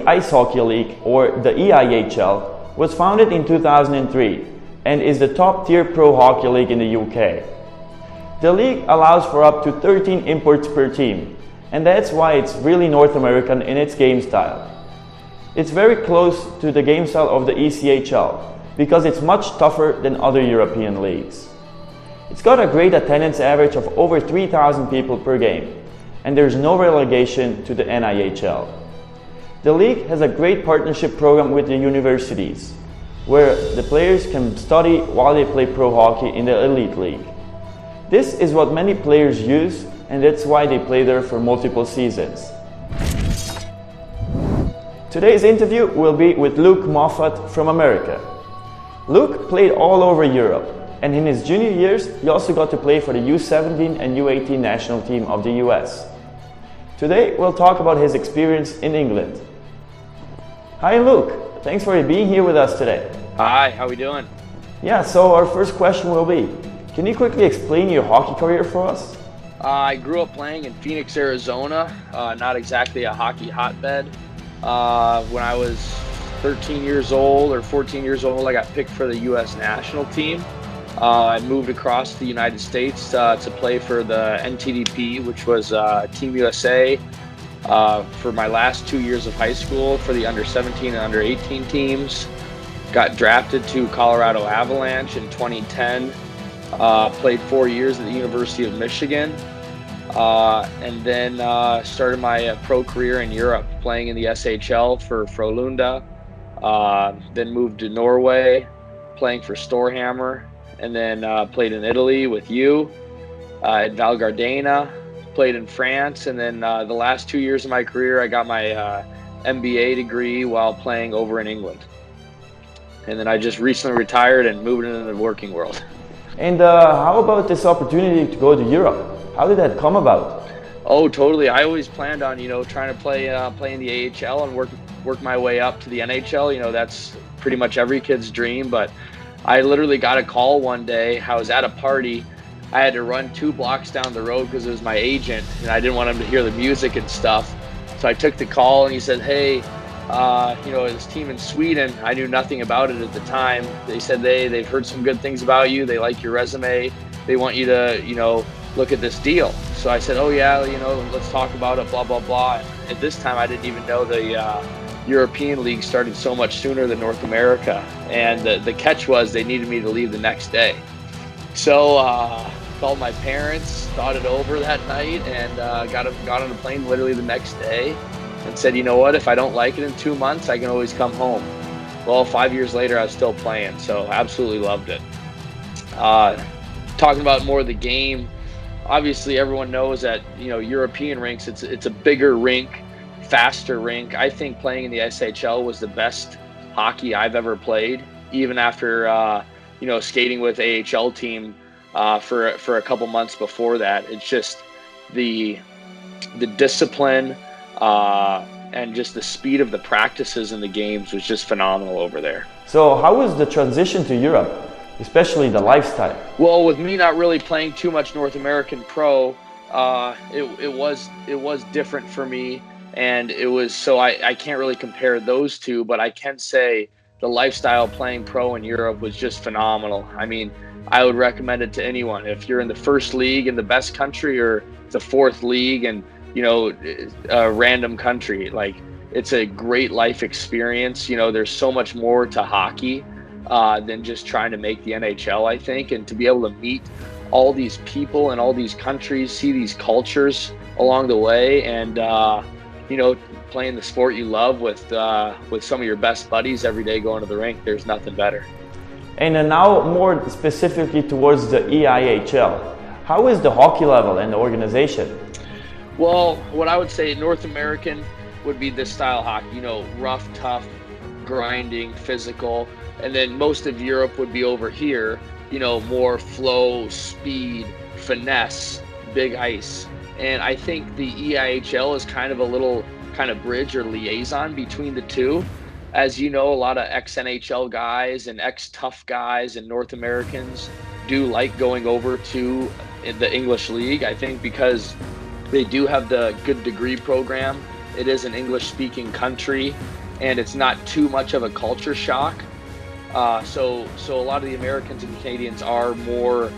League Ice Hockey League, or the EIHL, was founded in 2003 and is the top-tier pro hockey league in the UK. The league allows for up to 13 imports per team, and that's why it's really North American in its game style. It's very close to the game style of the ECHL because it's much tougher than other European leagues. It's got a great attendance average of over 3,000 people per game, and there's no relegation to the NIHL. The league has a great partnership program with the universities, where the players can study while they play pro hockey in the elite league. This is what many players use, and that's why they play there for multiple seasons. Today's interview will be with Luke Moffat from America. Luke played all over Europe, and in his junior years he also got to play for the U17 and U18 national team of the US. Today we'll talk about his experience in England. Hi Luke, thanks for being here with us today. Hi, how we doing? Yeah, so our first question will be, can you quickly explain your hockey career for us? I grew up playing in Phoenix, Arizona, not exactly a hockey hotbed. When I was 13 years old or 14 years old, I got picked for the U.S. national team. I moved across the United States to play for the NTDP, which was Team USA, for my last 2 years of high school for the under 17 and under 18 teams. Got drafted to Colorado Avalanche in 2010. Played 4 years at the University of Michigan, and then started my pro career in Europe, playing in the SHL for Frölunda. Then moved to Norway, playing for Storhamar, and then played in Italy with you at Val Gardena. Played in France, and then the last 2 years of my career, I got my MBA degree while playing over in England. And then I just recently retired and moved into the working world. And how about this opportunity to go to Europe? How did that come about? Oh, totally. I always planned on, trying to play in the AHL and work my way up to the NHL. That's pretty much every kid's dream. But I literally got a call one day. I was at a party. I had to run 2 blocks down the road because it was my agent, and I didn't want him to hear the music and stuff. So I took the call, and he said, "Hey, this team in Sweden," I knew nothing about it at the time. They said they've heard some good things about you. They like your resume. They want you to, look at this deal. So I said, "Oh yeah, let's talk about it, blah, blah, blah." And at this time, I didn't even know the European League started so much sooner than North America. And the catch was they needed me to leave the next day. So called my parents, thought it over that night, and got on a plane literally the next day. And said, you know what, if I don't like it in 2 months, I can always come home. Well, 5 years later, I was still playing, so absolutely loved it. Talking about more of the game, obviously everyone knows that, European rinks, it's a bigger rink, faster rink. I think playing in the SHL was the best hockey I've ever played, even after, skating with AHL team for a couple months before that. It's just the discipline, and just the speed of the practices and the games was just phenomenal over there. So how was the transition to Europe, especially the lifestyle? Well, with me not really playing too much North American pro, it was different for me, and it was so I can't really compare those two, but I can say the lifestyle playing pro in Europe was just phenomenal. I mean, I would recommend it to anyone. If you're in the first league in the best country or the fourth league and a random country, like, it's a great life experience. There's so much more to hockey than just trying to make the NHL, I think, and to be able to meet all these people in all these countries, see these cultures along the way, and playing the sport you love with some of your best buddies every day going to the rink, there's nothing better. And now more specifically towards the EIHL, how is the hockey level and the organization? Well, what I would say North American would be this style of hockey, rough, tough, grinding, physical. And then most of Europe would be over here, more flow, speed, finesse, big ice. And I think the EIHL is kind of a little bridge or liaison between the two. As you know, a lot of ex-NHL guys and ex-tough guys and North Americans do like going over to the English League, I think, because they do have the good degree program it is an English-speaking country, and it's not too much of a culture shock. So a lot of the Americans and Canadians are more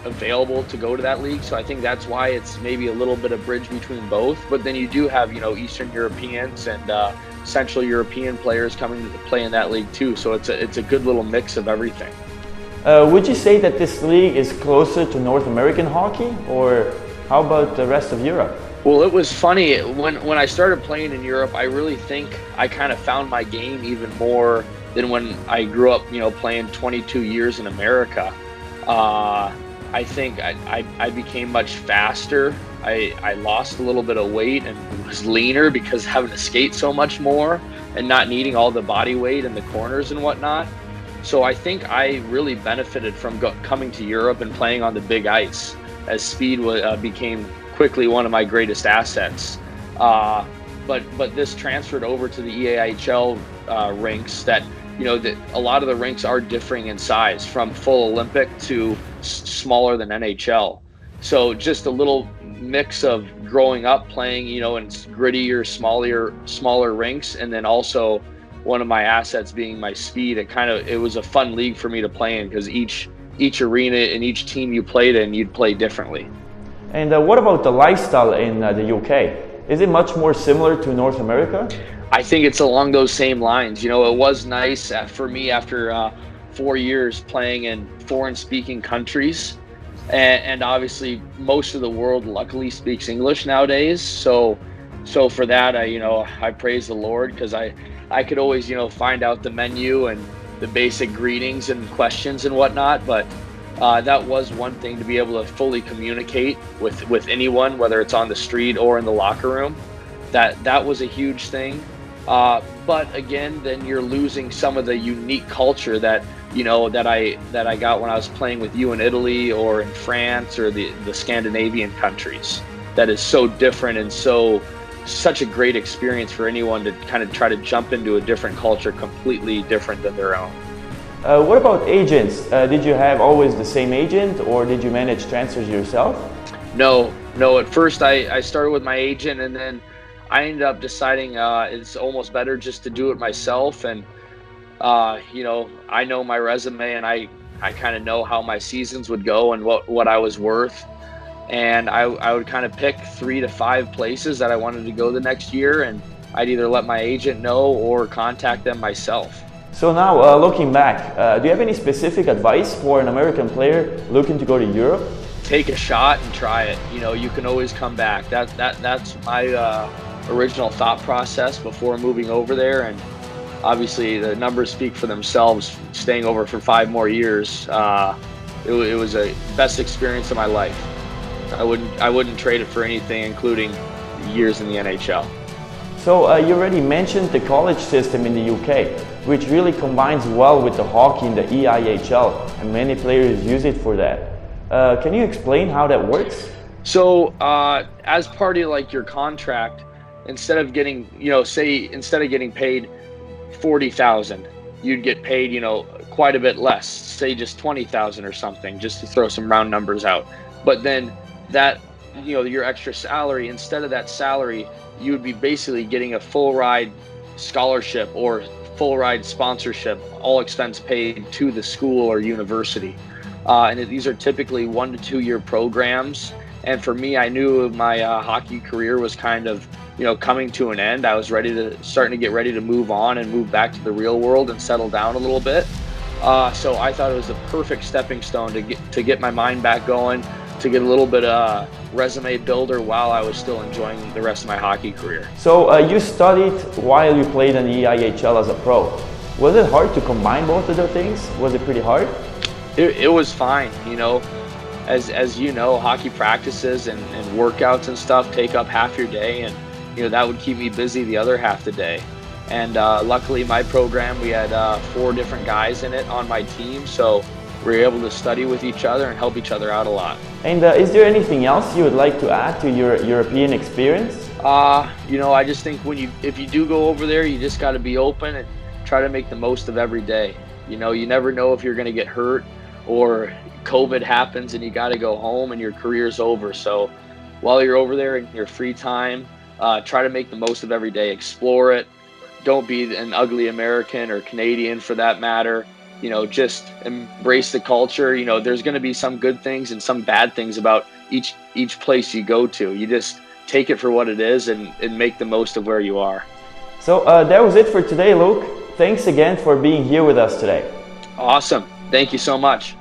available to go to that league. So I think that's why it's maybe a little bit of bridge between both. But then you do have, Eastern Europeans and Central European players coming to play in that league too. So it's a good little mix of everything. Would you say that this league is closer to North American hockey, or how about the rest of Europe? Well, it was funny when I started playing in Europe. I really think I kind of found my game even more than when I grew up, playing 22 years in America. I think I became much faster. I lost a little bit of weight and was leaner because having to skate so much more and not needing all the body weight in the corners and whatnot. So I think I really benefited from coming to Europe and playing on the big ice, as speed became quickly one of my greatest assets. But this transferred over to the EIHL rinks that, that a lot of the rinks are differing in size from full Olympic to smaller than NHL. So just a little mix of growing up playing, in grittier, smaller rinks, and then also one of my assets being my speed. It was a fun league for me to play in because each arena and each team you played in, you'd play differently. And what about the lifestyle in the UK? Is it much more similar to North America? I think it's along those same lines. It was nice for me after 4 years playing in foreign-speaking countries, and obviously most of the world luckily speaks English nowadays. So for that, I praise the Lord, because I could always find out the menu and the basic greetings and questions and whatnot, but that was one thing, to be able to fully communicate with anyone, whether it's on the street or in the locker room. That was a huge thing. But again, then you're losing some of the unique culture that I got when I was playing with you in Italy or in France or the Scandinavian countries. That is so different and such a great experience for anyone to kind of try to jump into a different culture completely different than their own. What about agents? Did you have always the same agent, or did you manage transfers yourself? No. At first I started with my agent, and then I ended up deciding it's almost better just to do it myself. And I know my resume, and I kind of know how my seasons would go and what I was worth. And I would kind of pick 3 to 5 places that I wanted to go the next year, and I'd either let my agent know or contact them myself. So now, looking back, do you have any specific advice for an American player looking to go to Europe? Take a shot and try it. You can always come back. That's my original thought process before moving over there. And obviously the numbers speak for themselves. Staying over for 5 more years, it was a best experience of my life. I wouldn't trade it for anything, including years in the NHL. So you already mentioned the college system in the UK, which really combines well with the hockey in the EIHL, and many players use it for that. Can you explain how that works? So as part of your contract, instead of getting, instead of getting paid $40,000, you'd get paid, quite a bit less, say just $20,000 or something, just to throw some round numbers out. But then that, your extra salary, instead of that salary, you would be basically getting a full ride scholarship or full ride sponsorship, all expense paid to the school or university. And these are typically 1 to 2 year programs. And for me, I knew my hockey career was kind of, coming to an end. I was starting to get ready to move on and move back to the real world and settle down a little bit. So I thought it was a perfect stepping stone to get my mind back going, to get a little bit of resume builder while I was still enjoying the rest of my hockey career. So you studied while you played in the EIHL as a pro. Was it hard to combine both of the things? Was it pretty hard? It was fine. As you know, hockey practices and workouts and stuff take up half your day, and that would keep me busy the other half the day. And luckily my program, we had 4 different guys in it on my team, so we were able to study with each other and help each other out a lot. And is there anything else you would like to add to your European experience? I just think if you do go over there, you just got to be open and try to make the most of every day. You never know if you're going to get hurt or COVID happens and you got to go home and your career's over. So while you're over there in your free time, Try to make the most of every day. Explore it. Don't be an ugly American or Canadian for that matter. Just embrace the culture. There's going to be some good things and some bad things about each place you go to. You just take it for what it is and make the most of where you are. So that was it for today, Luke. Thanks again for being here with us today. Awesome. Thank you so much.